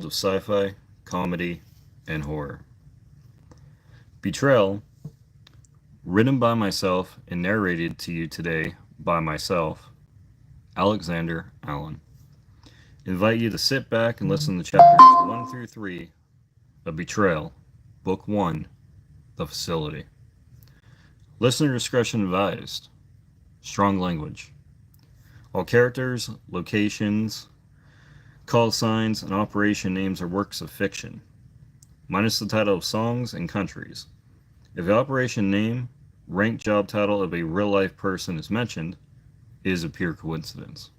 of sci-fi, comedy, and horror. Betrayal, written by myself and narrated to you today by myself, Alexander Allen. Invite you to sit back and listen to chapters 1 through 3 of Betrayal, Book 1, The Facility. Listener discretion advised. Strong language. All characters, locations, call signs, and operation names are works of fiction, minus the title of songs and countries. If the operation name, rank, job title of a real-life person is mentioned, it is a pure coincidence.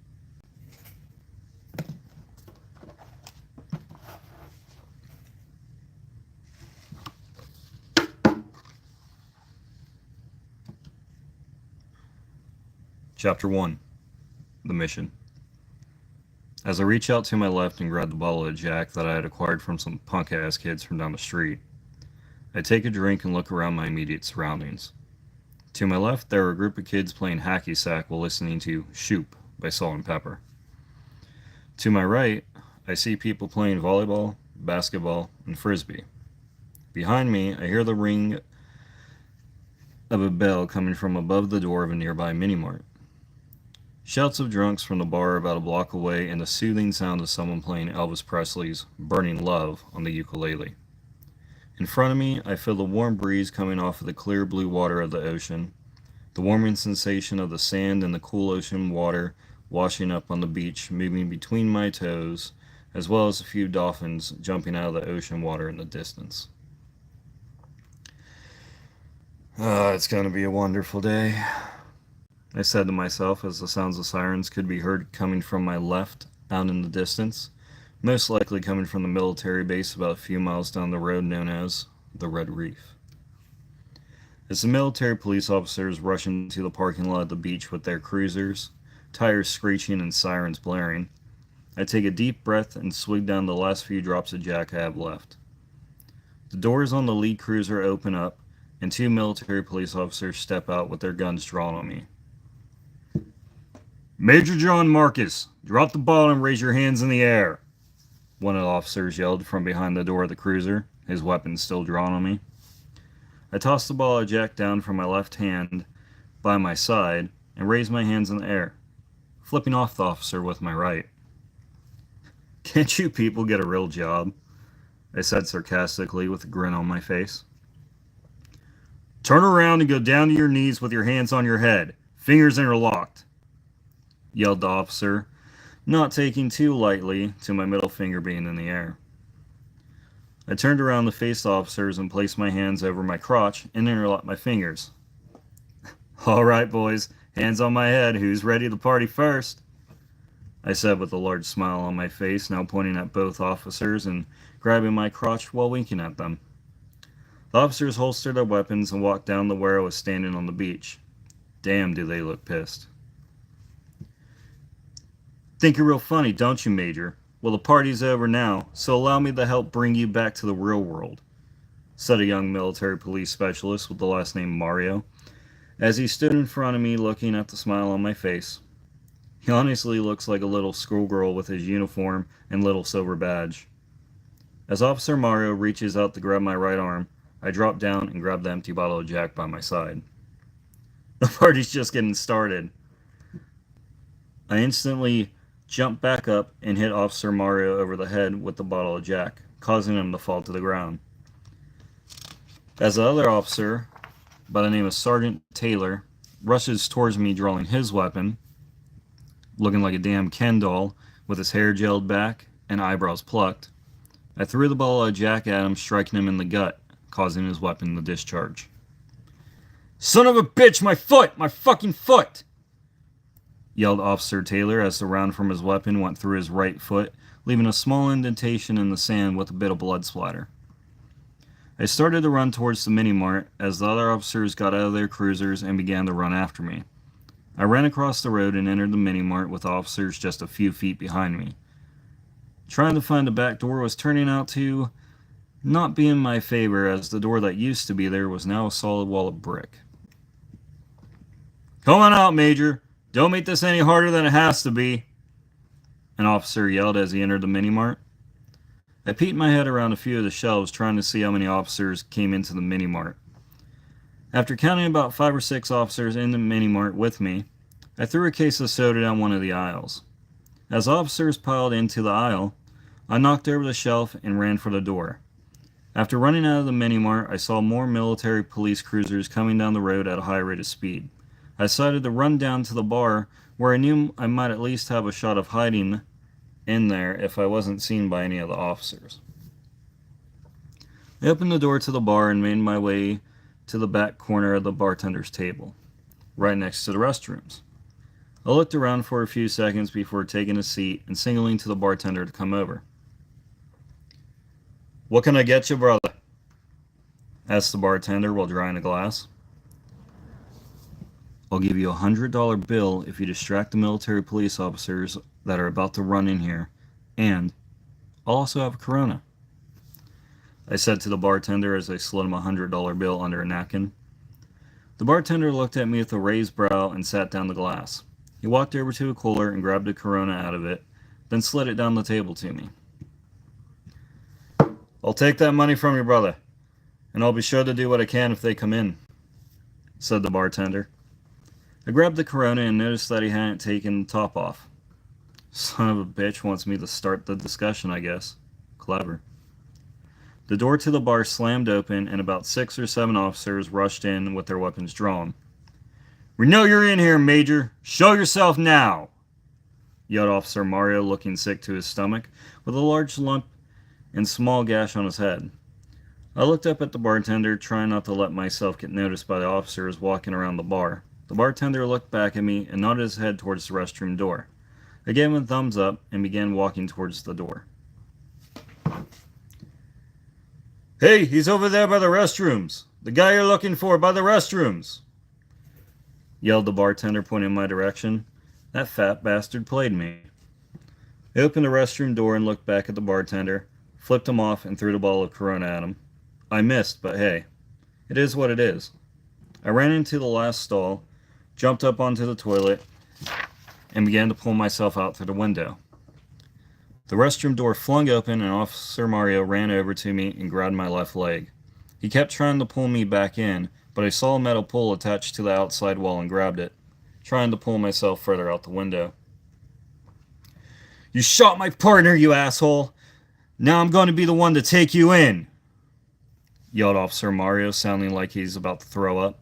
Chapter 1. The Mission. As I reach out to my left and grab the bottle of Jack that I had acquired from some punk-ass kids from down the street, I take a drink and look around my immediate surroundings. To my left, there are a group of kids playing hacky sack while listening to Shoop by Salt and Pepper. To my right, I see people playing volleyball, basketball, and frisbee. Behind me, I hear the ring of a bell coming from above the door of a nearby mini-mart. Shouts of drunks from the bar about a block away and the soothing sound of someone playing Elvis Presley's Burning Love on the ukulele. In front of me, I feel the warm breeze coming off of the clear blue water of the ocean, the warming sensation of the sand and the cool ocean water washing up on the beach, moving between my toes, as well as a few dolphins jumping out of the ocean water in the distance. It's going to be a wonderful day, I said to myself as the sounds of sirens could be heard coming from my left out in the distance, most likely coming from the military base about a few miles down the road known as the Red Reef. As the military police officers rush into the parking lot of the beach with their cruisers, tires screeching and sirens blaring, I take a deep breath and swig down the last few drops of Jack I have left. The doors on the lead cruiser open up, and two military police officers step out with their guns drawn on me. "Major John Marcus, drop the bottle and raise your hands in the air," one of the officers yelled from behind the door of the cruiser, his weapon still drawn on me. I tossed the bottle of Jack down from my left hand by my side and raised my hands in the air, flipping off the officer with my right. "Can't you people get a real job?" I said sarcastically with a grin on my face. "Turn around and go down to your knees with your hands on your head, fingers interlocked," yelled the officer, not taking too lightly to my middle finger being in the air. I turned around to face the officers and placed my hands over my crotch and interlocked my fingers. "All right, boys, hands on my head, who's ready to party first?" I said with a large smile on my face, now pointing at both officers and grabbing my crotch while winking at them. The officers holstered their weapons and walked down to where I was standing on the beach. Damn, do they look pissed. "Think you're real funny, don't you, Major? Well, the party's over now, so allow me to help bring you back to the real world," said a young military police specialist with the last name Mario, as he stood in front of me looking at the smile on my face. He honestly looks like a little schoolgirl with his uniform and little silver badge. As Officer Mario reaches out to grab my right arm, I drop down and grab the empty bottle of Jack by my side. The party's just getting started. I instantly jumped back up and hit Officer Mario over the head with the bottle of Jack, causing him to fall to the ground. As the other officer, by the name of Sergeant Taylor, rushes towards me drawing his weapon, looking like a damn Ken doll with his hair gelled back and eyebrows plucked, I threw the bottle of Jack at him, striking him in the gut, causing his weapon to discharge. "Son of a bitch, my foot! My fucking foot!" yelled Officer Taylor as the round from his weapon went through his right foot, leaving a small indentation in the sand with a bit of blood splatter. I started to run towards the mini-mart as the other officers got out of their cruisers and began to run after me. I ran across the road and entered the mini-mart with officers just a few feet behind me. Trying to find a back door was turning out to not be in my favor, as the door that used to be there was now a solid wall of brick. "Come on out, Major. Don't make this any harder than it has to be," an officer yelled as he entered the mini-mart. I peeked my head around a few of the shelves trying to see how many officers came into the mini-mart. After counting about 5 or 6 officers in the mini-mart with me, I threw a case of soda down one of the aisles. As officers piled into the aisle, I knocked over the shelf and ran for the door. After running out of the mini-mart, I saw more military police cruisers coming down the road at a high rate of speed. I decided to run down to the bar where I knew I might at least have a shot of hiding in there if I wasn't seen by any of the officers. I opened the door to the bar and made my way to the back corner of the bartender's table, right next to the restrooms. I looked around for a few seconds before taking a seat and signaling to the bartender to come over. "What can I get you, brother?" asked the bartender while drying a glass. "I'll give you $100 bill if you distract the military police officers that are about to run in here, and I'll also have a Corona," I said to the bartender as I slid him a $100 bill under a napkin. The bartender looked at me with a raised brow and sat down the glass. He walked over to a cooler and grabbed a Corona out of it, then slid it down the table to me. "I'll take that money from your brother, and I'll be sure to do what I can if they come in," said the bartender. I grabbed the Corona and noticed that he hadn't taken the top off. Son of a bitch wants me to start the discussion, I guess. Clever. The door to the bar slammed open, and about 6 or 7 officers rushed in with their weapons drawn. "We know you're in here, Major! Show yourself now!" yelled Officer Mario, looking sick to his stomach, with a large lump and small gash on his head. I looked up at the bartender, trying not to let myself get noticed by the officers walking around the bar. The bartender looked back at me and nodded his head towards the restroom door. I gave him a thumbs up and began walking towards the door. "Hey, he's over there by the restrooms! The guy you're looking for by the restrooms!" yelled the bartender, pointing in my direction. That fat bastard played me. I opened the restroom door and looked back at the bartender, flipped him off, and threw the bottle of Corona at him. I missed, but hey, it is what it is. I ran into the last stall, jumped up onto the toilet, and began to pull myself out through the window. The restroom door flung open and Officer Mario ran over to me and grabbed my left leg. He kept trying to pull me back in, but I saw a metal pole attached to the outside wall and grabbed it, trying to pull myself further out the window. "You shot my partner, you asshole! Now I'm going to be the one to take you in!" yelled Officer Mario, sounding like he's about to throw up.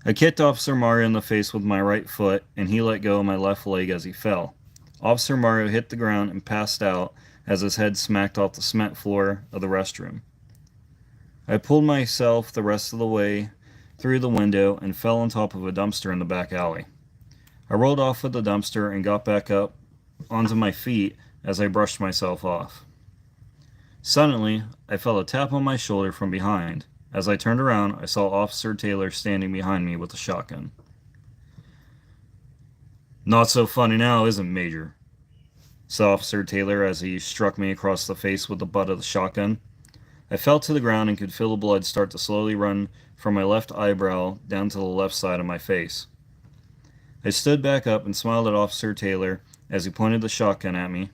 I kicked Officer Mario in the face with my right foot, and he let go of my left leg as he fell. Officer Mario hit the ground and passed out as his head smacked off the cement floor of the restroom. I pulled myself the rest of the way through the window and fell on top of a dumpster in the back alley. I rolled off of the dumpster and got back up onto my feet as I brushed myself off. Suddenly, I felt a tap on my shoulder from behind. As I turned around, I saw Officer Taylor standing behind me with a shotgun. "Not so funny now, is it, Major?" said Officer Taylor as he struck me across the face with the butt of the shotgun. I fell to the ground and could feel the blood start to slowly run from my left eyebrow down to the left side of my face. I stood back up and smiled at Officer Taylor as he pointed the shotgun at me,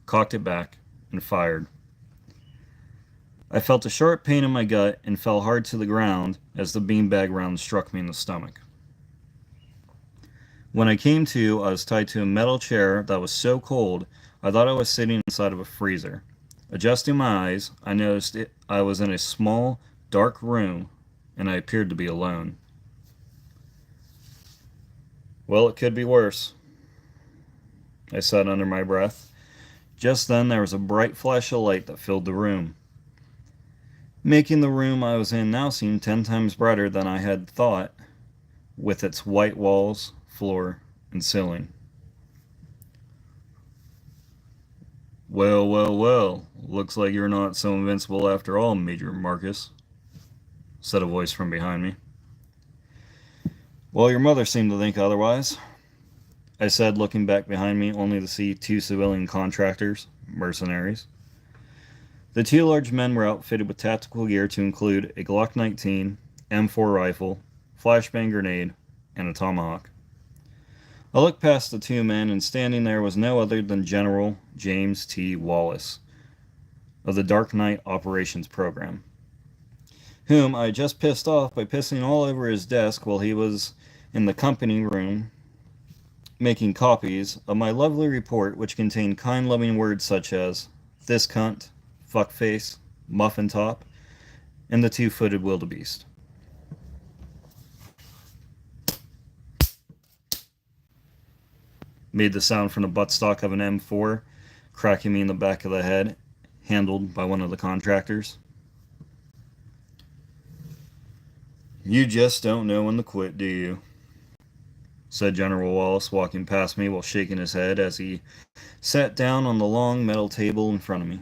cocked it back, and fired. I felt a sharp pain in my gut and fell hard to the ground as the beanbag round struck me in the stomach. When I came to, I was tied to a metal chair that was so cold I thought I was sitting inside of a freezer. Adjusting my eyes, I noticed I was in a small, dark room, and I appeared to be alone. "Well, it could be worse," I said under my breath. Just then there was a bright flash of light that filled the room, making the room I was in now seem 10 times brighter than I had thought, with its white walls, floor, and ceiling. Well, looks like you're not so invincible after all, Major Marcus," said a voice from behind me. "Well, your mother seemed to think otherwise," I said, looking back behind me only to see 2 civilian contractors, mercenaries. The 2 large men were outfitted with tactical gear to include a Glock 19, M4 rifle, flashbang grenade, and a tomahawk. I looked past the 2 men, and standing there was no other than General James T. Wallace, of the Dark Knight Operations Program, whom I just pissed off by pissing all over his desk while he was in the company room making copies of my lovely report, which contained kind, loving words such as this cunt, fuckface, muffin top, and the two-footed wildebeest. Made the sound from the buttstock of an M4, cracking me in the back of the head, handled by one of the contractors. You just don't know when to quit, do you? Said General Wallace, walking past me while shaking his head as he sat down on the long metal table in front of me.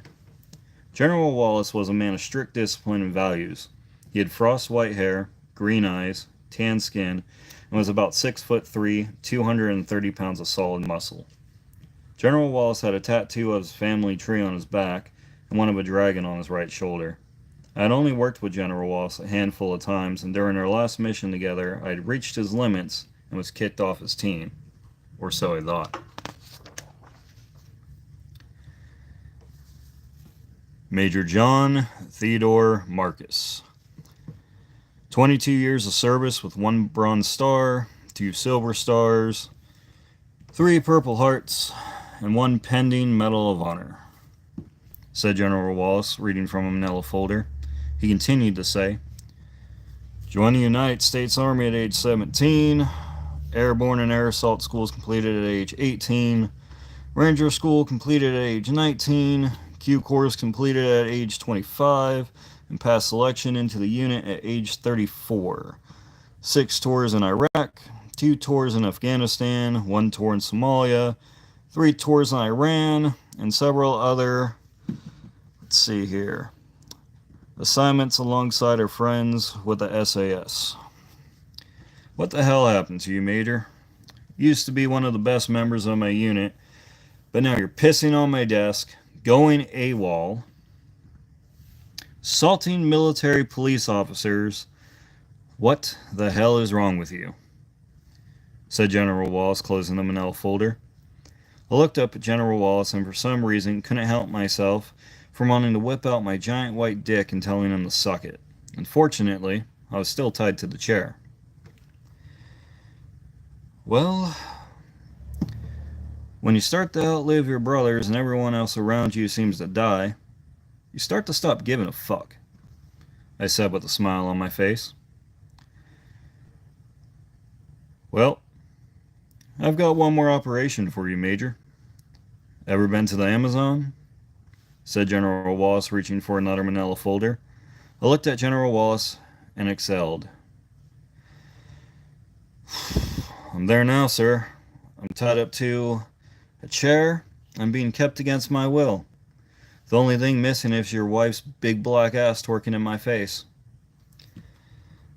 General Wallace was a man of strict discipline and values. He had frost white hair, green eyes, tan skin, and was about 6'3", 230 pounds of solid muscle. General Wallace had a tattoo of his family tree on his back and one of a dragon on his right shoulder. I had only worked with General Wallace a handful of times, and during our last mission together, I had reached his limits and was kicked off his team. Or so I thought. Major John Theodore Marcus. 22 years of service with 1 Bronze Star, 2 Silver Stars, 3 Purple Hearts, and 1 pending Medal of Honor, said General Wallace, reading from a manila folder. He continued to say, joined the United States Army at age 17, airborne and air assault schools completed at age 18, Ranger School completed at age 19, Q Course completed at age 25, and passed selection into the unit at age 34. 6 tours in Iraq, 2 tours in Afghanistan, 1 tour in Somalia, 3 tours in Iran, and several other, assignments alongside our friends with the SAS. What the hell happened to you, Major? You used to be one of the best members of my unit, but now you're pissing on my desk, going AWOL, assaulting military police officers. What the hell is wrong with you? Said General Wallace, closing the manila folder. I looked up at General Wallace and for some reason couldn't help myself from wanting to whip out my giant white dick and telling him to suck it. Unfortunately, I was still tied to the chair. Well, when you start to outlive your brothers and everyone else around you seems to die, you start to stop giving a fuck, I said with a smile on my face. Well, I've got one more operation for you, Major. Ever been to the Amazon? Said General Wallace, reaching for another manila folder. I looked at General Wallace and exhaled. I'm there now, sir. I'm tied up to a chair. I'm being kept against my will. The only thing missing is your wife's big black ass twerking in my face,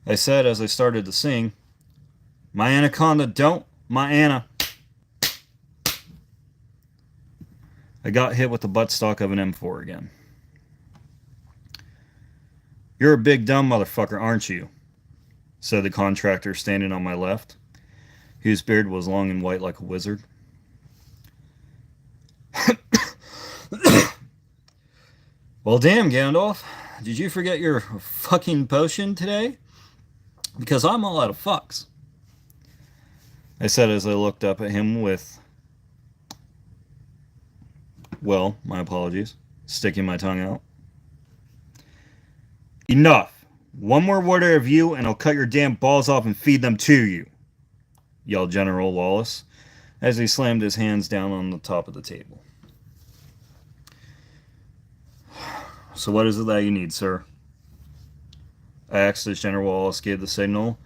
I said as I started to sing, My anaconda don't, my Anna. I got hit with the buttstock of an M4 again. You're a big dumb motherfucker, aren't you? Said the contractor standing on my left, whose beard was long and white like a wizard. Well, damn, Gandalf. Did you forget your fucking potion today? Because I'm all out of fucks, I said as I looked up at him with, well, my apologies, sticking my tongue out. Enough. One more word out of you and I'll cut your damn balls off and feed them to you, yelled General Wallace as he slammed his hands down on the top of the table. So what is it that you need, sir? I asked as General Wallace gave the signal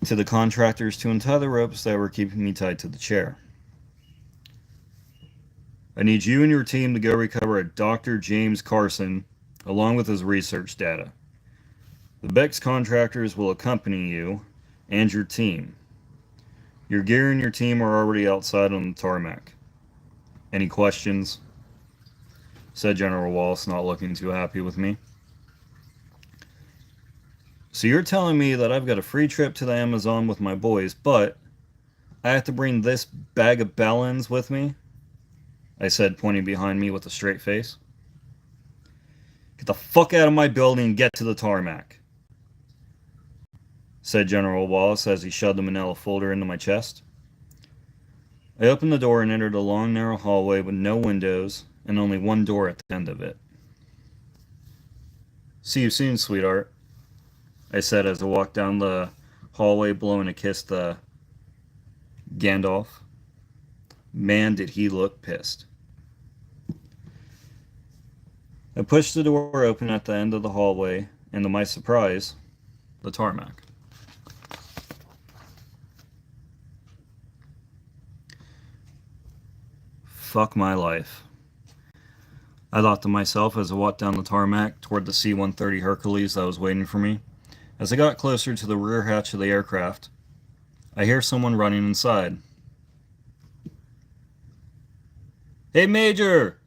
to the contractors to untie the ropes that were keeping me tied to the chair. I need you and your team to go recover a Dr. James Carson along with his research data. The Beck's contractors will accompany you and your team. Your gear and your team are already outside on the tarmac. Any questions? Said General Wallace, not looking too happy with me. So you're telling me that I've got a free trip to the Amazon with my boys, but I have to bring this bag of bellends with me? I said, pointing behind me with a straight face. Get the fuck out of my building and get to the tarmac, said General Wallace as he shoved the manila folder into my chest. I opened the door and entered a long, narrow hallway with no windows and only one door at the end of it. See you soon, sweetheart, I said as I walked down the hallway blowing a kiss to Gandalf. Man, did he look pissed. I pushed the door open at the end of the hallway, and to my surprise, the tarmac. Fuck my life, I thought to myself as I walked down the tarmac toward the C-130 Hercules that was waiting for me. As I got closer to the rear hatch of the aircraft, I hear someone running inside. "Hey, Major!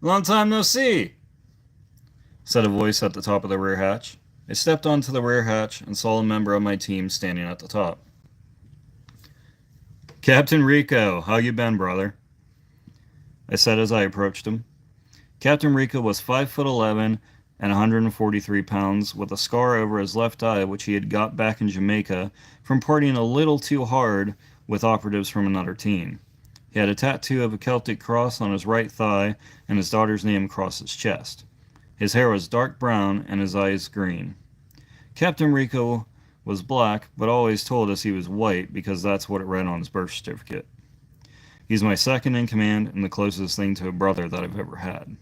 Long time no see!" said a voice at the top of the rear hatch. I stepped onto the rear hatch and saw a member of my team standing at the top. "Captain Rico, how you been, brother?" I said as I approached him. Captain Rico was 5'11" and 143 pounds, with a scar over his left eye which he had got back in Jamaica from partying a little too hard with operatives from another team. He had a tattoo of a Celtic cross on his right thigh and his daughter's name across his chest. His hair was dark brown and his eyes green. Captain Rico was black, but always told us he was white because that's what it read on his birth certificate. He's my second in command and the closest thing to a brother that I've ever had.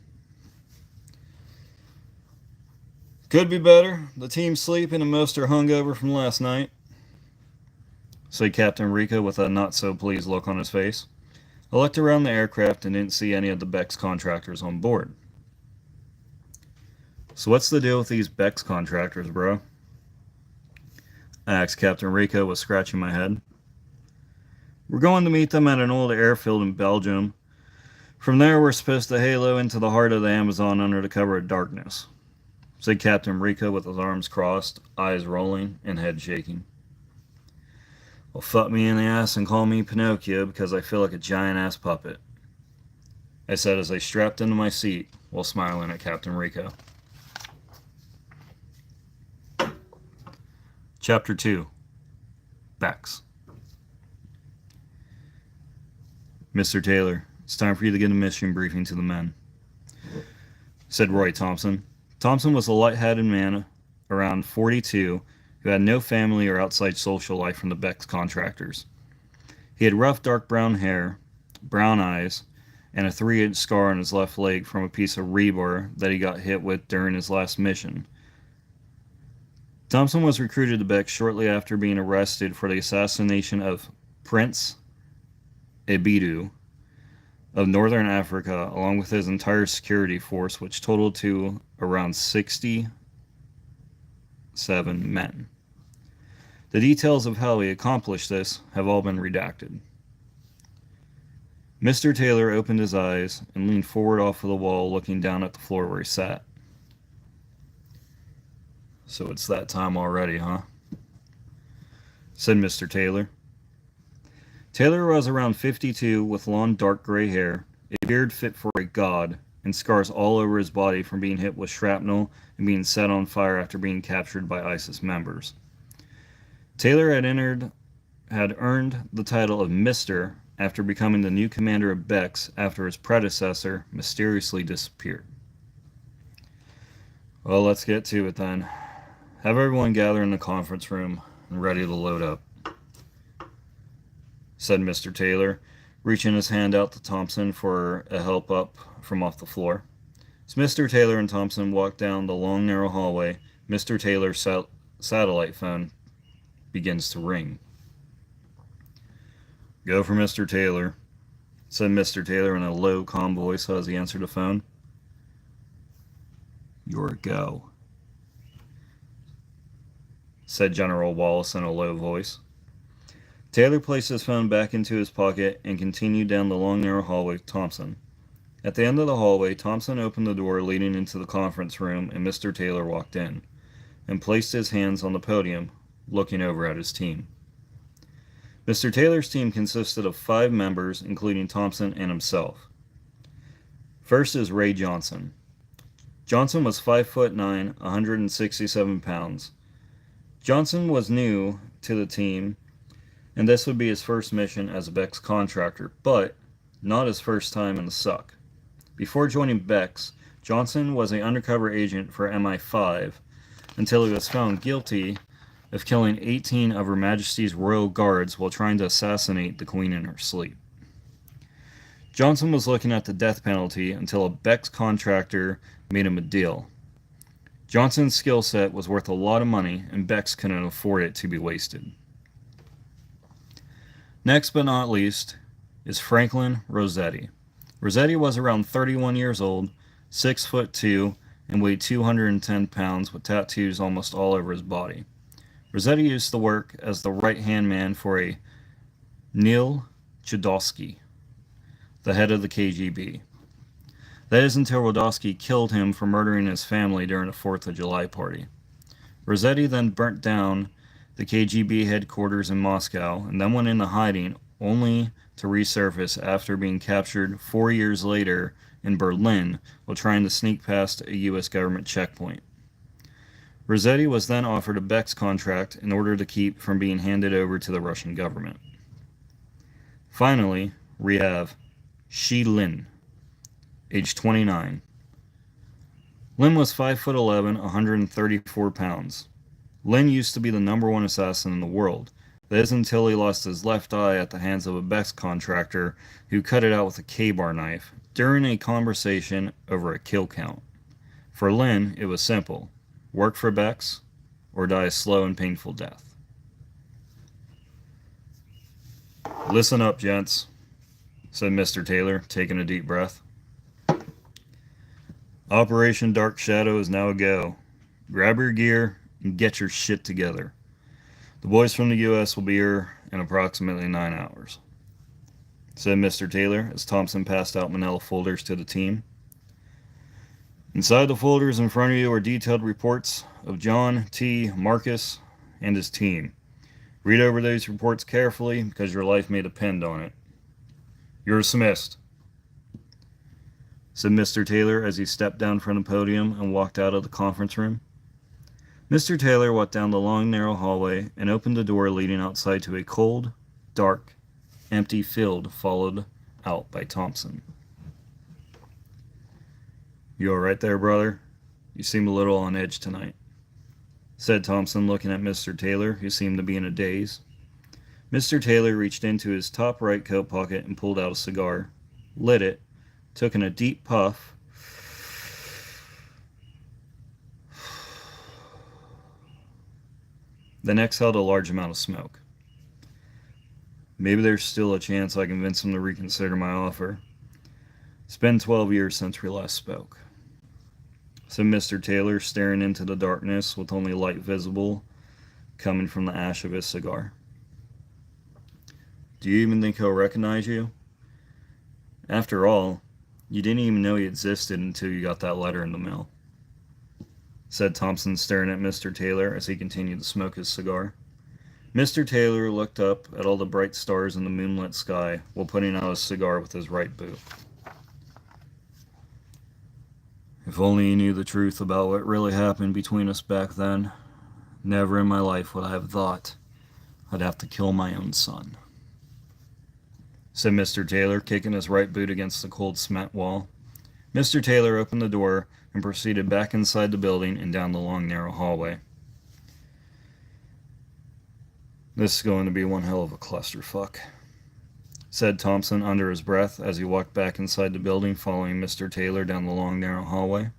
"Could be better. The team's sleeping and most are hungover from last night," said Captain Rico with a not-so-pleased look on his face. I looked around the aircraft and didn't see any of the Bex contractors on board. "So what's the deal with these Bex contractors, bro?" I asked Captain Rico with scratching my head. "We're going to meet them at an old airfield in Belgium. From there we're supposed to halo into the heart of the Amazon under the cover of darkness," said Captain Rico with his arms crossed, eyes rolling, and head shaking. "Well, fuck me in the ass and call me Pinocchio because I feel like a giant-ass puppet," I said as I strapped into my seat while smiling at Captain Rico. Chapter 2. Bex. "Mr. Taylor, it's time for you to get a mission briefing to the men," said Roy Thompson. Thompson was a light-headed man around 42 who had no family or outside social life from the Bex contractors. He had rough dark brown hair, brown eyes, and a 3-inch scar on his left leg from a piece of rebar that he got hit with during his last mission. Thompson was recruited to Bex shortly after being arrested for the assassination of Prince Ebidu of Northern Africa, along with his entire security force, which totaled to around 67 men. The details of how he accomplished this have all been redacted. Mr. Taylor opened his eyes and leaned forward off of the wall, looking down at the floor where he sat. "So it's that time already, huh?" said Mr. Taylor. Taylor was around 52 with long dark gray hair, a beard fit for a god, and scars all over his body from being hit with shrapnel and being set on fire after being captured by ISIS members. Taylor had earned the title of Mr. after becoming the new commander of Bex after his predecessor mysteriously disappeared. "Well, let's get to it then. Have everyone gather in the conference room and ready to load up," said Mr. Taylor, reaching his hand out to Thompson for a help up from off the floor. As Mr. Taylor and Thompson walked down the long, narrow hallway, Mr. Taylor's satellite phone begins to ring. "Go for Mr. Taylor," said Mr. Taylor in a low, calm voice as he answered the phone. "Your go," said General Wallace in a low voice. Taylor placed his phone back into his pocket and continued down the long, narrow hallway with Thompson. At the end of the hallway, Thompson opened the door leading into the conference room, and Mr. Taylor walked in and placed his hands on the podium, looking over at his team. Mr. Taylor's team consisted of 5 members, including Thompson and himself. First is Ray Johnson. Johnson was 5'9", 167 pounds. Johnson was new to the team, and this would be his first mission as a Beck's contractor, but not his first time in the suck. Before joining Beck's, Johnson was an undercover agent for MI5 until he was found guilty of killing 18 of Her Majesty's royal guards while trying to assassinate the Queen in her sleep. Johnson was looking at the death penalty until a Beck's contractor made him a deal. Johnson's skill set was worth a lot of money, and Beck's couldn't afford it to be wasted. Next but not least is Franklin Rossetti. Rossetti was around 31 years old, 6'2", and weighed 210 pounds with tattoos almost all over his body. Rossetti used to work as the right-hand man for a Neil Chodowski, the head of the KGB. That is until Rodowsky killed him for murdering his family during a 4th of July party. Rossetti then burnt down the KGB headquarters in Moscow and then went into hiding, only to resurface after being captured 4 years later in Berlin while trying to sneak past a U.S. government checkpoint. Rossetti was then offered a Beck's contract in order to keep from being handed over to the Russian government. Finally, we have Shi Lin, age 29. Lin was 5'11", 134 pounds. Lin used to be the #1 assassin in the world. That is until he lost his left eye at the hands of a Beck's contractor who cut it out with a K-bar knife during a conversation over a kill count. For Lin, it was simple: work for Beck's or die a slow and painful death. "Listen up, gents," said Mr. Taylor, taking a deep breath. "Operation Dark Shadow is now a go. Grab your gear and get your shit together. The boys from the U.S. will be here in approximately 9 hours," said Mr. Taylor as Thompson passed out manila folders to the team. "Inside the folders in front of you are detailed reports of John T. Marcus and his team. Read over those reports carefully because your life may depend on it. You're dismissed," said Mr. Taylor as he stepped down from the podium and walked out of the conference room. Mr. Taylor walked down the long, narrow hallway and opened the door leading outside to a cold, dark, empty field, followed out by Thompson. "You all right there, brother? You seem a little on edge tonight," said Thompson, looking at Mr. Taylor, who seemed to be in a daze. Mr. Taylor reached into his top right coat pocket and pulled out a cigar, lit it, took in a deep puff, then exhaled a large amount of smoke. "Maybe there's still a chance I convince him to reconsider my offer. It's been 12 years since we last spoke," said Mr. Taylor, staring into the darkness with only light visible coming from the ash of his cigar. "Do you even think he'll recognize you? After all, you didn't even know he existed until you got that letter in the mail," said Thompson, staring at Mr. Taylor as he continued to smoke his cigar. Mr. Taylor looked up at all the bright stars in the moonlit sky while putting out his cigar with his right boot. "If only you knew the truth about what really happened between us back then, never in my life would I have thought I'd have to kill my own son," said Mr. Taylor, kicking his right boot against the cold cement wall. Mr. Taylor opened the door and proceeded back inside the building and down the long, narrow hallway. "This is going to be one hell of a clusterfuck," said Thompson under his breath as he walked back inside the building, following Mr. Taylor down the long, narrow hallway.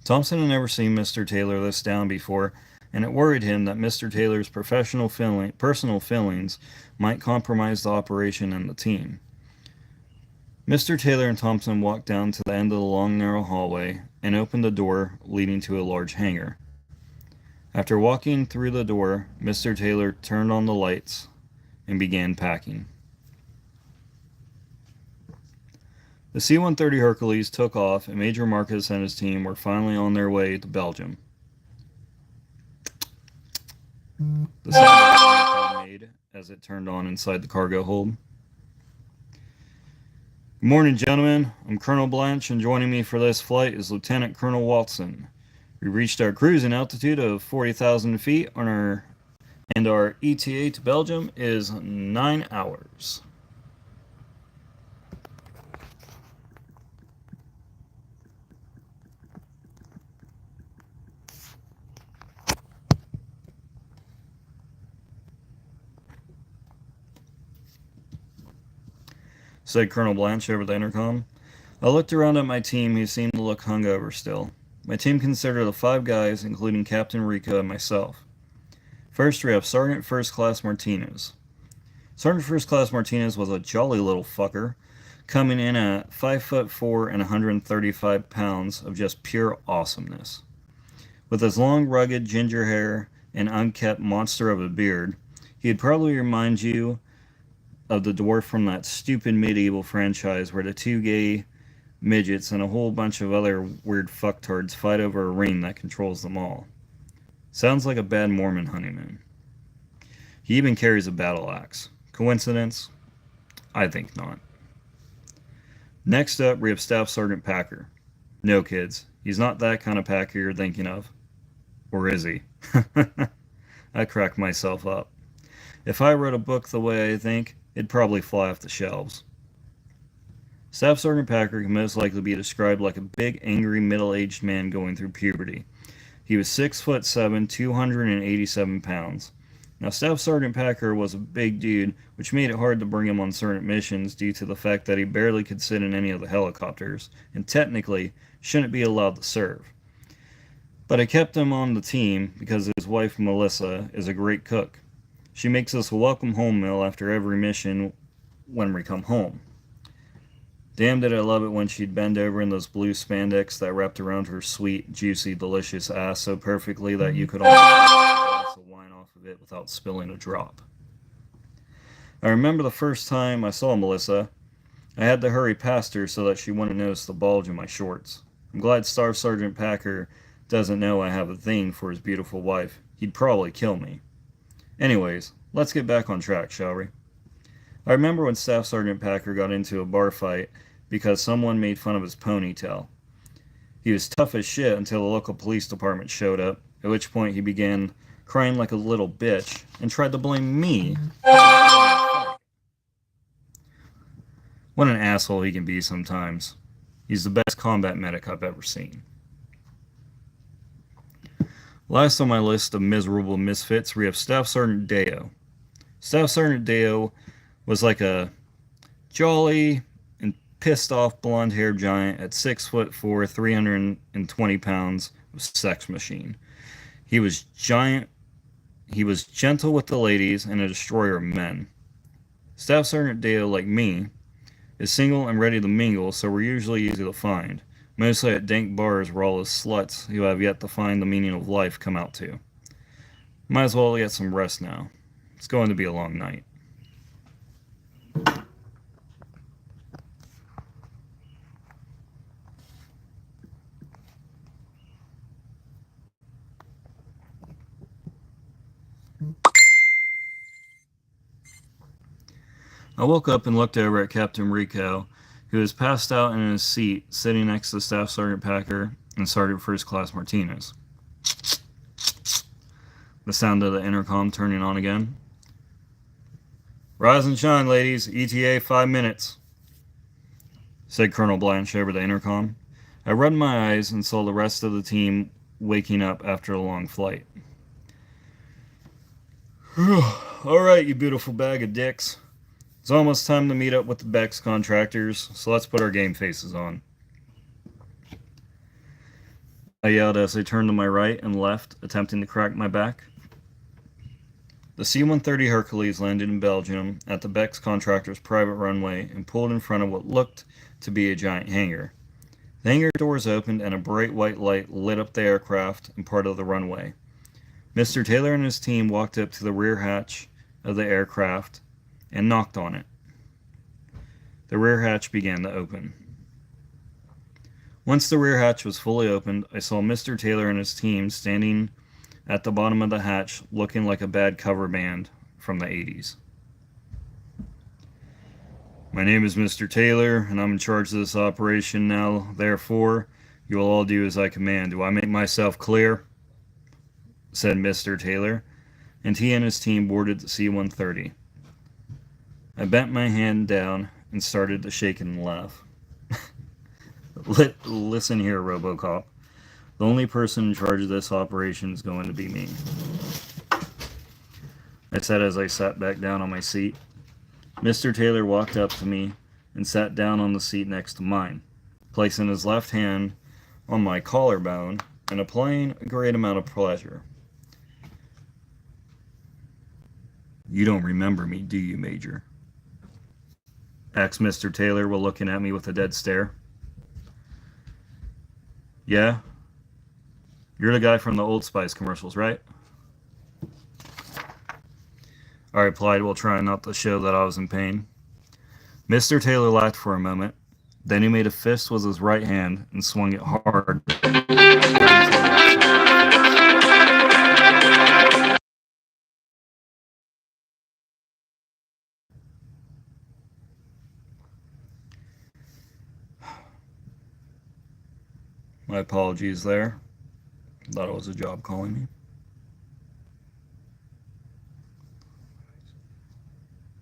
Thompson had never seen Mr. Taylor this down before, and it worried him that Mr. Taylor's personal feelings might compromise the operation and the team. Mr. Taylor and Thompson walked down to the end of the long, narrow hallway and opened the door leading to a large hangar. After walking through the door, Mr. Taylor turned on the lights and began packing. The C-130 Hercules took off, and Major Marcus and his team were finally on their way to Belgium. The sound the made as it turned on inside the cargo hold. Good morning, gentlemen. I'm Colonel Blanche, and joining me for this flight is Lieutenant Colonel Watson. We reached our cruising altitude of 40,000 feet and our ETA to Belgium is 9 hours. Said Colonel Blanche over the intercom. I looked around at my team, who seemed to look hungover still. My team consisted of 5 guys, including Captain Rico and myself. First, we have Sergeant First Class Martinez. Sergeant First Class Martinez was a jolly little fucker, coming in at 5'4" and 135 pounds of just pure awesomeness. With his long, rugged ginger hair and unkempt monster of a beard, he'd probably remind you of the dwarf from that stupid medieval franchise where the 2 gay midgets and a whole bunch of other weird fucktards fight over a ring that controls them all. Sounds like a bad Mormon honeymoon. He even carries a battle axe. Coincidence? I think not. Next up, we have Staff Sergeant Packer. No, kids, he's not that kind of Packer you're thinking of. Or is he? I cracked myself up. If I wrote a book the way I think, it'd probably fly off the shelves. Staff Sergeant Packer can most likely be described like a big, angry, middle-aged man going through puberty. He was 6'7", 287 pounds. Now, Staff Sergeant Packer was a big dude, which made it hard to bring him on certain missions due to the fact that he barely could sit in any of the helicopters, and technically shouldn't be allowed to serve. But I kept him on the team because his wife Melissa is a great cook. She makes us a welcome home meal after every mission when we come home. Damn did I love it when she'd bend over in those blue spandex that wrapped around her sweet, juicy, delicious ass so perfectly that you could almost get a glass of wine off of it without spilling a drop. I remember the first time I saw Melissa, I had to hurry past her so that she wouldn't notice the bulge in my shorts. I'm glad Staff Sergeant Packer doesn't know I have a thing for his beautiful wife. He'd probably kill me. Anyways, let's get back on track, shall we? I remember when Staff Sergeant Packer got into a bar fight because someone made fun of his ponytail. He was tough as shit until the local police department showed up, at which point he began crying like a little bitch and tried to blame me. What an asshole he can be sometimes. He's the best combat medic I've ever seen. Last on my list of miserable misfits, we have Staff Sergeant Deo. Staff Sergeant Deo was like a jolly and pissed off blonde-haired giant at 6'4", 320 pounds of sex machine. He was gentle with the ladies and a destroyer of men. Staff Sergeant Deo, like me, is single and ready to mingle, so we're usually easy to find. Mostly at dank bars where all the sluts who have yet to find the meaning of life come out to. Might as well get some rest now. It's going to be a long night. I woke up and looked over at Captain Rico, who was passed out in his seat, sitting next to Staff Sergeant Packer and Sergeant First Class Martinez. The sound of the intercom turning on again. Rise and shine, ladies. ETA 5 minutes, said Colonel Blanche over the intercom. I rubbed my eyes and saw the rest of the team waking up after a long flight. Alright, you beautiful bag of dicks. It's almost time to meet up with the Bex contractors, so let's put our game faces on. I yelled as I turned to my right and left, attempting to crack my back. The C-130 Hercules landed in Belgium at the Bex contractor's private runway and pulled in front of what looked to be a giant hangar. The hangar doors opened and a bright white light lit up the aircraft and part of the runway. Mr. Taylor and his team walked up to the rear hatch of the aircraft and knocked on it. The rear hatch began to open. Once the rear hatch was fully opened, I saw Mr. Taylor and his team standing at the bottom of the hatch looking like a bad cover band from the 80s. My name is Mr. Taylor, and I'm in charge of this operation now. Therefore, you will all do as I command. Do I make myself clear? Said Mr. Taylor, and he and his team boarded the C-130. I bent my hand down and started to shake and laugh. Listen here, Robocop. The only person in charge of this operation is going to be me. I said as I sat back down on my seat. Mr. Taylor walked up to me and sat down on the seat next to mine, placing his left hand on my collarbone and applying a great amount of pleasure. You don't remember me, do you, Major? Asked Mr. Taylor while looking at me with a dead stare. Yeah? You're the guy from the Old Spice commercials, right? I replied while trying not to show that I was in pain. Mr. Taylor laughed for a moment. Then he made a fist with his right hand and swung it hard. My apologies there. Thought it was a job calling me.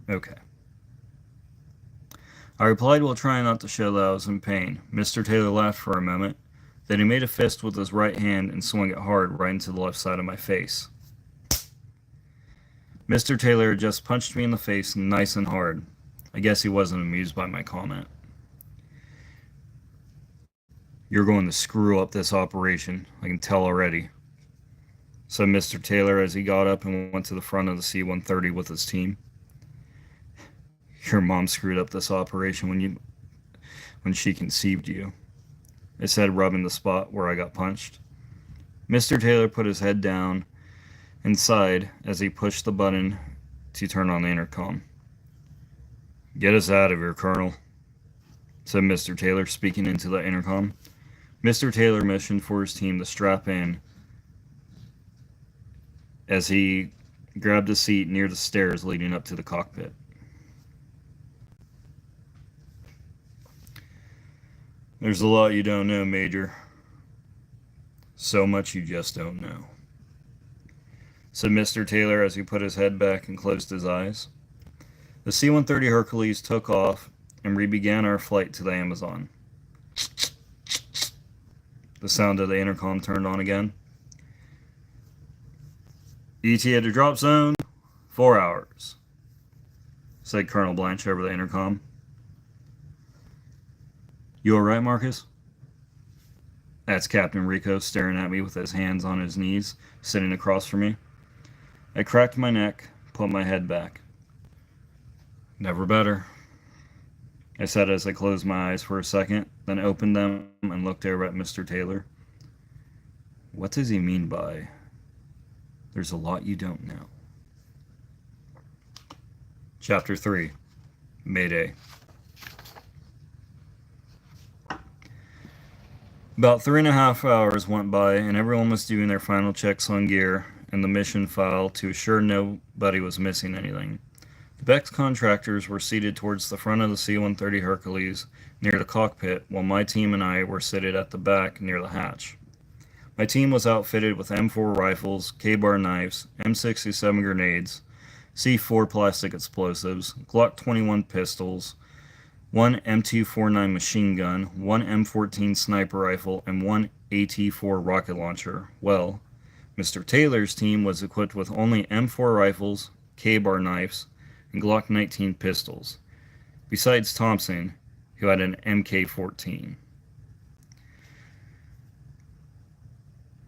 Okay. I replied while trying not to show that I was in pain. Mr. Taylor laughed for a moment. Then he made a fist with his right hand and swung it hard right into the left side of my face. Mr. Taylor had just punched me in the face nice and hard. I guess he wasn't amused by my comment. You're going to screw up this operation, I can tell already, said Mr. Taylor as he got up and went to the front of the C-130 with his team. Your mom screwed up this operation when she conceived you, I said, rubbing the spot where I got punched. Mr. Taylor put his head down and sighed as he pushed the button to turn on the intercom. Get us out of here, Colonel, said Mr. Taylor, speaking into the intercom. Mr. Taylor motioned for his team to strap in as he grabbed a seat near the stairs leading up to the cockpit. There's a lot you don't know, Major. So much you just don't know, said Mr. Taylor as he put his head back and closed his eyes. The C-130 Hercules took off and we began our flight to the Amazon. The sound of the intercom turned on again. ET at the drop zone, 4 hours, said Colonel Blanche over the intercom. You alright, Marcus? Asked Captain Rico, staring at me with his hands on his knees, sitting across from me. I cracked my neck, put my head back. Never better, I said as I closed my eyes for a second, then opened them and looked over at Mr. Taylor. What does he mean by, there's a lot you don't know? Chapter 3, Mayday. About 3.5 hours went by, and everyone was doing their final checks on gear and the mission file to assure nobody was missing anything. The Beck's contractors were seated towards the front of the C-130 Hercules near the cockpit, while my team and I were seated at the back near the hatch. My team was outfitted with M4 rifles, K-bar knives, M67 grenades, C4 plastic explosives, Glock 21 pistols, one M249 machine gun, one M14 sniper rifle, and one AT-4 rocket launcher. Well, Mr. Taylor's team was equipped with only M4 rifles, K-bar knives, and Glock 19 pistols, besides Thompson, who had an MK-14.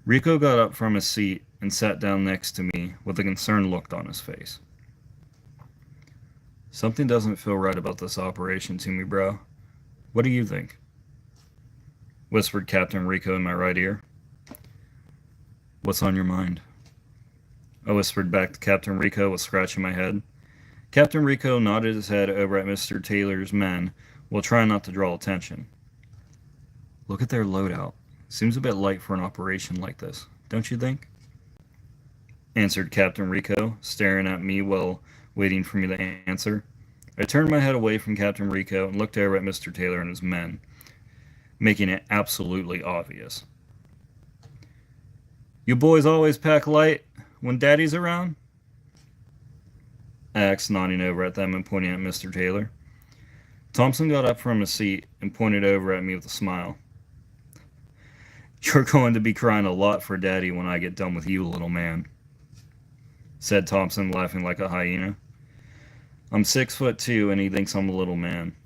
Rico got up from his seat and sat down next to me with a concerned look on his face. Something doesn't feel right about this operation to me, bro. What do you think? Whispered Captain Rico in my right ear. What's on your mind? I whispered back to Captain Rico while scratching my head. Captain Rico nodded his head over at Mr. Taylor's men while trying not to draw attention. Look at their loadout. Seems a bit light for an operation like this, don't you think? Answered Captain Rico, staring at me while waiting for me to answer. I turned my head away from Captain Rico and looked over at Mr. Taylor and his men, making it absolutely obvious. You boys always pack light when Daddy's around? I asked, nodding over at them and pointing at Mr. Taylor. Thompson got up from his seat and pointed over at me with a smile. You're going to be crying a lot for Daddy when I get done with you, little man, said Thompson, laughing like a hyena. I'm 6'2" and he thinks I'm a little man.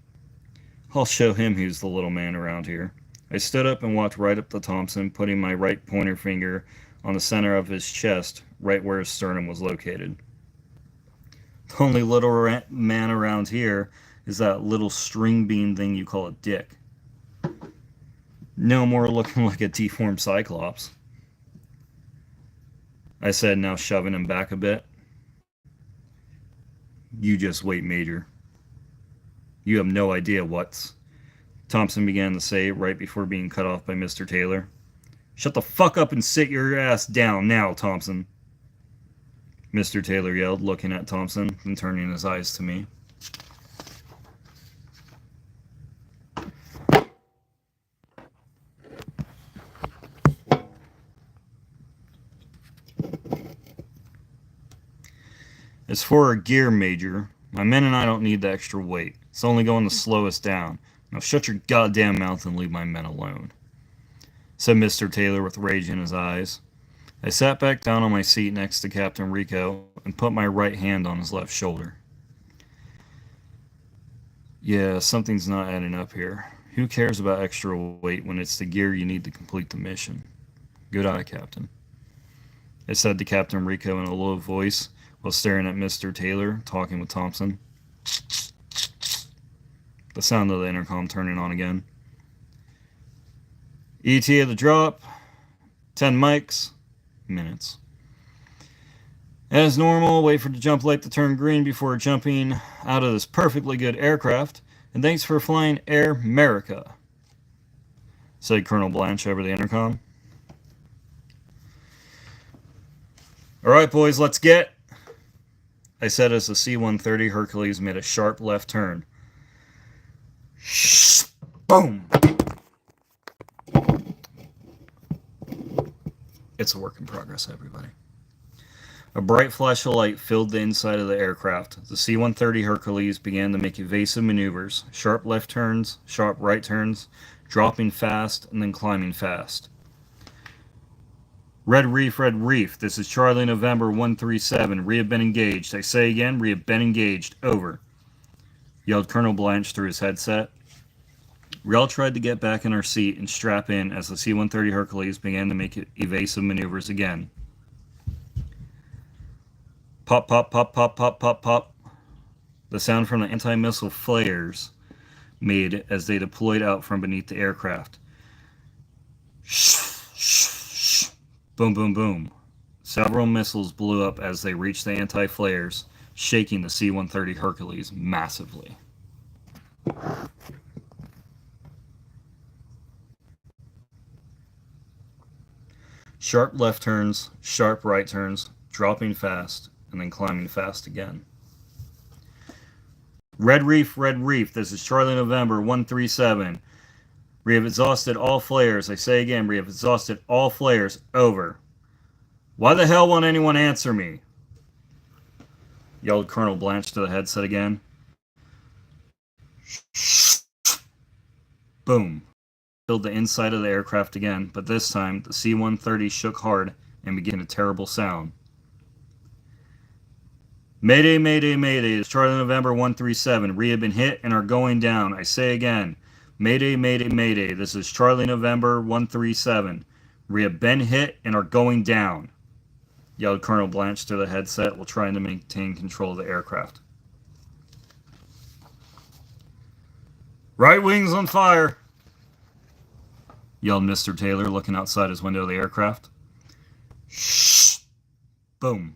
I'll show him who's the little man around here. I stood up and walked right up to Thompson, putting my right pointer finger on the center of his chest, right where his sternum was located. The only little man around here is that little string bean thing you call a dick. No more looking like a deformed cyclops, I said, now shoving him back a bit. You just wait, Major. You have no idea what's... Thompson began to say right before being cut off by Mr. Taylor. Shut the fuck up and sit your ass down now, Thompson, Mr. Taylor yelled, looking at Thompson and turning his eyes to me. As for our gear, Major, my men and I don't need the extra weight. It's only going to slow us down. Now shut your goddamn mouth and leave my men alone, said Mr. Taylor with rage in his eyes. I sat back down on my seat next to Captain Rico and put my right hand on his left shoulder. Yeah, something's not adding up here. Who cares about extra weight when it's the gear you need to complete the mission? Good eye, Captain, I said to Captain Rico in a low voice while staring at Mr. Taylor, talking with Thompson. The sound of the intercom turning on again. ETA of the drop, 10 mics, minutes. As normal, wait for the jump light to turn green before jumping out of this perfectly good aircraft, and thanks for flying Air America, said Colonel Blanche over the intercom. Alright boys, let's get, I said as the C-130 Hercules made a sharp left turn. Boom! It's a work in progress, everybody. A bright flash of light filled the inside of the aircraft. The C-130 Hercules began to make evasive maneuvers, sharp left turns, sharp right turns, dropping fast, and then climbing fast. Red Reef, this is Charlie November 137. We have been engaged. I say again, we have been engaged. Over, yelled Colonel Blanche through his headset. We all tried to get back in our seat and strap in as the C-130 Hercules began to make evasive maneuvers again. Pop, pop, pop, pop, pop, pop, pop. The sound from the anti-missile flares made as they deployed out from beneath the aircraft. Shh, shh, shh. Boom, boom, boom. Several missiles blew up as they reached the anti-flares, shaking the C-130 Hercules massively. Sharp left turns, sharp right turns, dropping fast, and then climbing fast again. Red Reef, this is Charlie November 137. We have exhausted all flares. I say again, we have exhausted all flares. Over. Why the hell won't anyone answer me? Yelled Colonel Blanche to the headset again. Boom. Filled the inside of the aircraft again, but this time the C-130 shook hard and began a terrible sound. Mayday, mayday, mayday. It's Charlie November 137. We have been hit and are going down. I say again. Mayday, mayday, mayday. This is Charlie November 137. We have been hit and are going down, yelled Colonel Blanche to the headset while trying to maintain control of the aircraft. Right wings on fire, yelled Mr. Taylor, looking outside his window of the aircraft. Shh! Boom.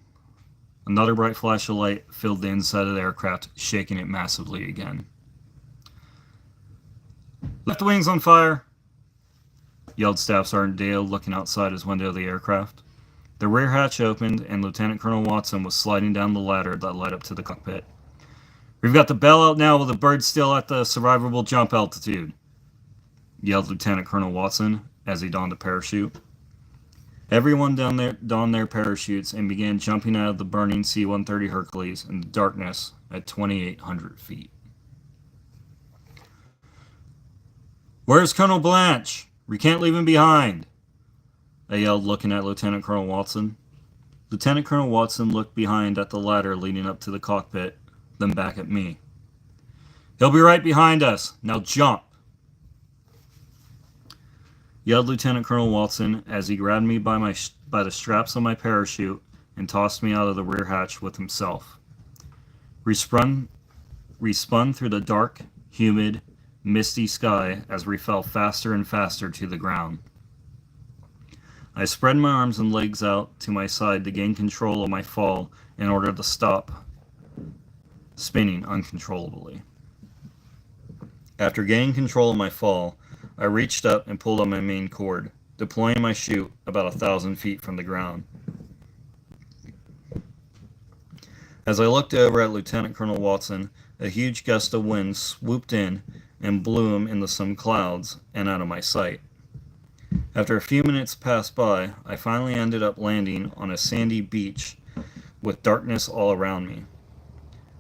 Another bright flash of light filled the inside of the aircraft, shaking it massively again. Left wings on fire, yelled Staff Sergeant Dale, looking outside his window of the aircraft. The rear hatch opened, and Lieutenant Colonel Watson was sliding down the ladder that led up to the cockpit. We've got the bell out now with the bird still at the survivable jump altitude, yelled Lieutenant Colonel Watson as he donned a parachute. Everyone down there donned their parachutes and began jumping out of the burning C-130 Hercules in the darkness at 2,800 feet. Where's Colonel Blanche? We can't leave him behind, I yelled, looking at Lieutenant Colonel Watson. Lieutenant Colonel Watson looked behind at the ladder leading up to the cockpit, then back at me. He'll be right behind us. Now jump, yelled Lieutenant Colonel Watson as he grabbed me by the straps of my parachute and tossed me out of the rear hatch with himself. We spun through the dark, humid, misty sky as we fell faster and faster to the ground. I spread my arms and legs out to my side to gain control of my fall in order to stop spinning uncontrollably. After gaining control of my fall, I reached up and pulled on my main cord, deploying my chute about 1,000 feet from the ground. As I looked over at Lieutenant Colonel Watson, a huge gust of wind swooped in and blew him into some clouds and out of my sight. After a few minutes passed by, I finally ended up landing on a sandy beach with darkness all around me.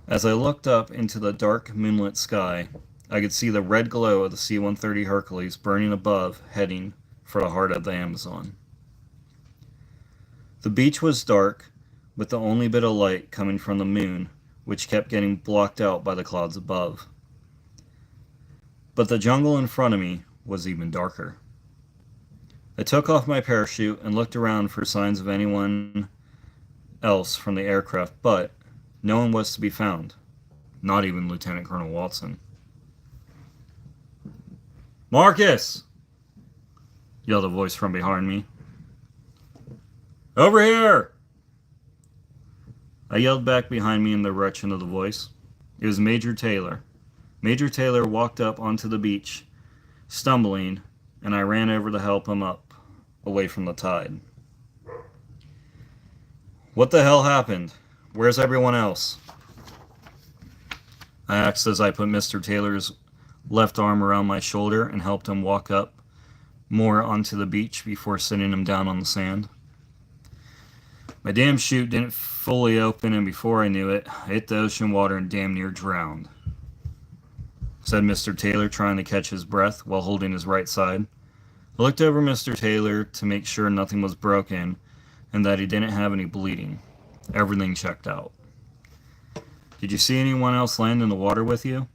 As I looked up into the dark moonlit sky, I could see the red glow of the C-130 Hercules burning above, heading for the heart of the Amazon. The beach was dark, with the only bit of light coming from the moon, which kept getting blocked out by the clouds above. But the jungle in front of me was even darker. I took off my parachute and looked around for signs of anyone else from the aircraft, but no one was to be found, not even Lieutenant Colonel Watson. Marcus! Yelled a voice from behind me. Over here! I yelled back behind me in the direction of the voice. It was Major Taylor. Major Taylor walked up onto the beach, stumbling, and I ran over to help him up, away from the tide. What the hell happened? Where's everyone else? I asked as I put Mr. Taylor's left arm around my shoulder and helped him walk up more onto the beach before sitting him down on the sand. My damn chute didn't fully open, and before I knew it, I hit the ocean water and damn near drowned, said Mr. Taylor, trying to catch his breath while holding his right side. I looked over Mr. Taylor to make sure nothing was broken and that he didn't have any bleeding. Everything checked out. Did you see anyone else land in the water with you?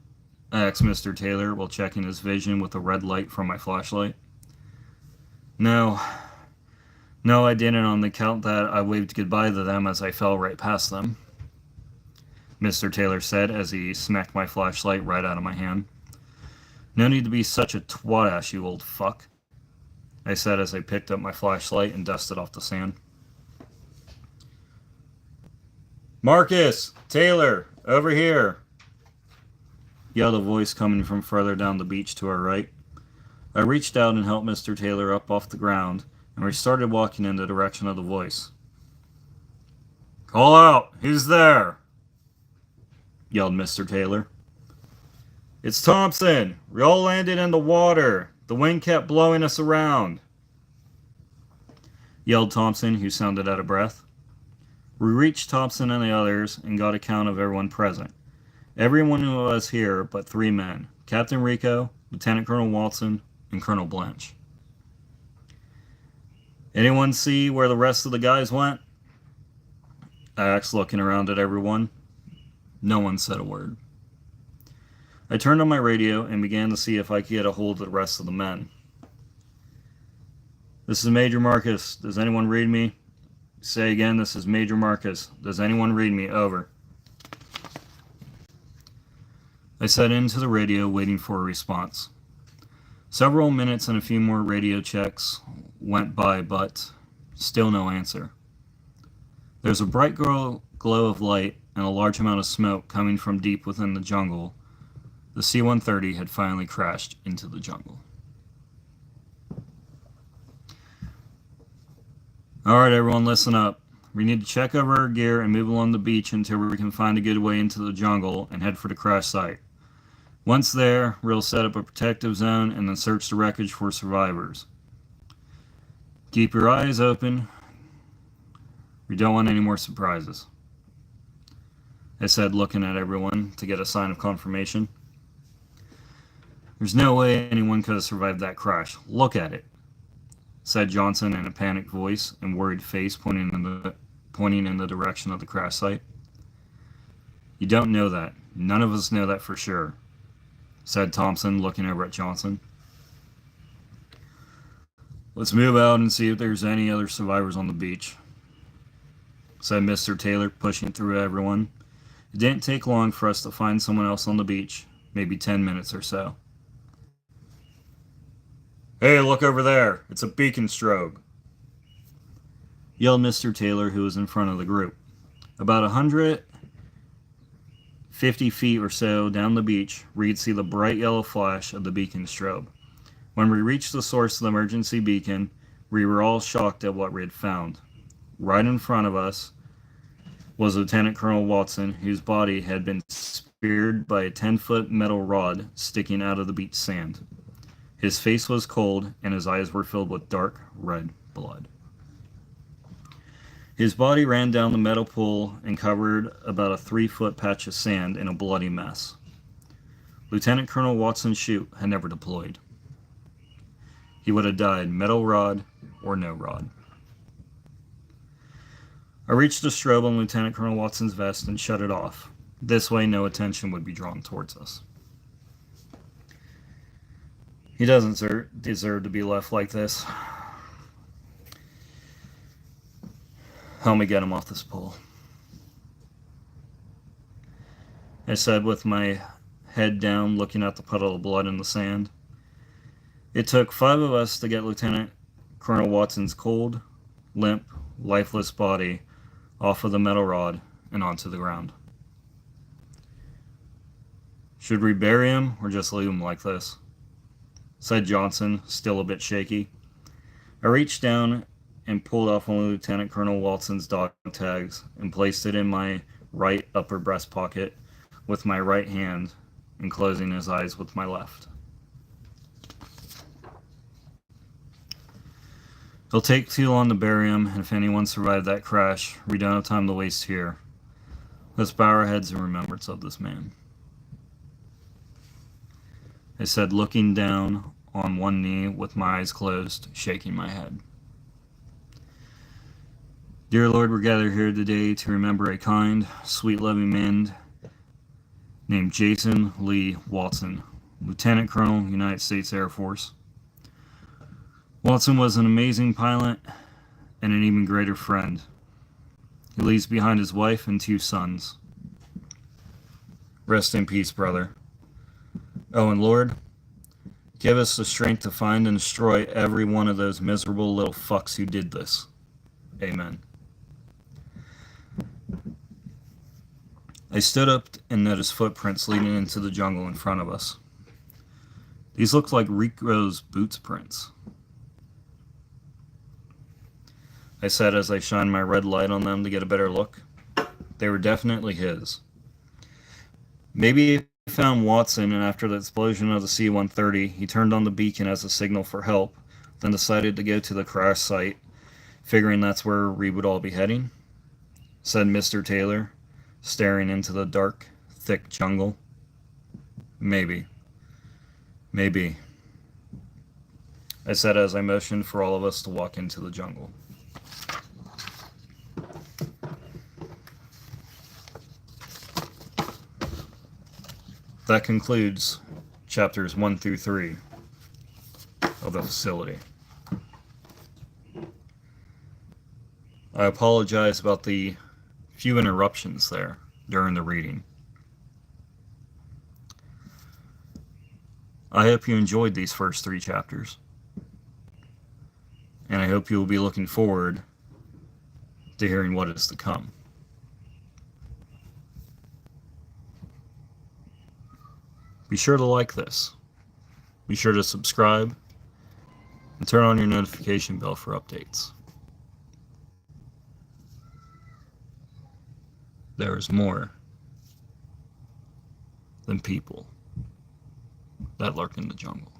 I asked Mr. Taylor while checking his vision with a red light from my flashlight. No, I didn't, on the count that I waved goodbye to them as I fell right past them, Mr. Taylor said as he smacked my flashlight right out of my hand. No need to be such a twat-ass, you old fuck, I said as I picked up my flashlight and dusted off the sand. Marcus! Taylor! Over here! Yelled a voice coming from further down the beach to our right. I reached out and helped Mr. Taylor up off the ground, and we started walking in the direction of the voice. Call out! Who's there? Yelled Mr. Taylor. It's Thompson! We all landed in the water! The wind kept blowing us around! Yelled Thompson, who sounded out of breath. We reached Thompson and the others and got a count of everyone present. Everyone who was here but 3 men, Captain Rico, Lieutenant Colonel Watson, and Colonel Blanche. Anyone see where the rest of the guys went? I asked, looking around at everyone. No one said a word. I turned on my radio and began to see if I could get a hold of the rest of the men. This is Major Marcus. Does anyone read me? Say again, this is Major Marcus. Does anyone read me? Over. I sat into the radio waiting for a response. Several minutes and a few more radio checks went by, but still no answer. There's a bright glow of light and a large amount of smoke coming from deep within the jungle. The C-130 had finally crashed into the jungle. Alright everyone, listen up. We need to check over our gear and move along the beach until we can find a good way into the jungle and head for the crash site. Once there, we'll set up a protective zone and then search the wreckage for survivors. Keep your eyes open. We don't want any more surprises," I said, looking at everyone to get a sign of confirmation. "There's no way anyone could have survived that crash. Look at it," said Johnson in a panicked voice and worried face, pointing in the direction of the crash site. "You don't know that. None of us know that for sure," said Thompson, looking over at Johnson. "Let's move out and see if there's any other survivors on the beach," said Mr. Taylor, pushing through everyone. It didn't take long for us to find someone else on the beach, maybe 10 minutes or so. "Hey, look over there! It's a beacon strobe!" yelled Mr. Taylor, who was in front of the group. About 150 feet or so down the beach, Reed see the bright yellow flash of the beacon strobe. When we reached the source of the emergency beacon, we were all shocked at what we had found. Right in front of us was Lieutenant Colonel Watson, whose body had been speared by a 10-foot metal rod sticking out of the beach sand. His face was cold, and his eyes were filled with dark red blood. His body ran down the metal pool and covered about a 3-foot patch of sand in a bloody mess. Lieutenant Colonel Watson's chute had never deployed. He would have died, metal rod or no rod. I reached the strobe on Lieutenant Colonel Watson's vest and shut it off. This way, no attention would be drawn towards us. He doesn't deserve to be left like this. Help me get him off this pole," I said with my head down, looking at the puddle of blood in the sand. It took 5 of us to get Lieutenant Colonel Watson's cold, limp, lifeless body off of the metal rod and onto the ground. "Should we bury him or just leave him like this?" said Johnson, still a bit shaky. I reached down and pulled off one of Lieutenant Colonel Watson's dog tags and placed it in my right upper breast pocket with my right hand and closing his eyes with my left. "It'll take too long to bury him, and if anyone survived that crash, we don't have time to waste here. Let's bow our heads in remembrance of this man," I said, looking down on one knee with my eyes closed, shaking my head. "Dear Lord, we're gathered here today to remember a kind, sweet, loving man named Jason Lee Watson, Lieutenant Colonel, United States Air Force. Watson was an amazing pilot and an even greater friend. He leaves behind his wife and 2 sons. Rest in peace, brother. Oh, and Lord, give us the strength to find and destroy every one of those miserable little fucks who did this. Amen." I stood up and noticed footprints leading into the jungle in front of us. These looked like Rico's boots prints, I said as I shined my red light on them to get a better look. They were definitely his. Maybe he found Watson, and after the explosion of the C-130, he turned on the beacon as a signal for help, then decided to go to the crash site, figuring that's where we would all be heading, said Mr. Taylor, staring into the dark, thick jungle. Maybe, I said as I motioned for all of us to walk into the jungle. That concludes chapters 1 through 3 of the facility. I apologize about the few interruptions there during the reading. I hope you enjoyed these first 3 chapters, and I hope you will be looking forward to hearing what is to come. Be sure to like this. Be sure to subscribe and turn on your notification bell for updates. there is more than people that lurk in the jungle.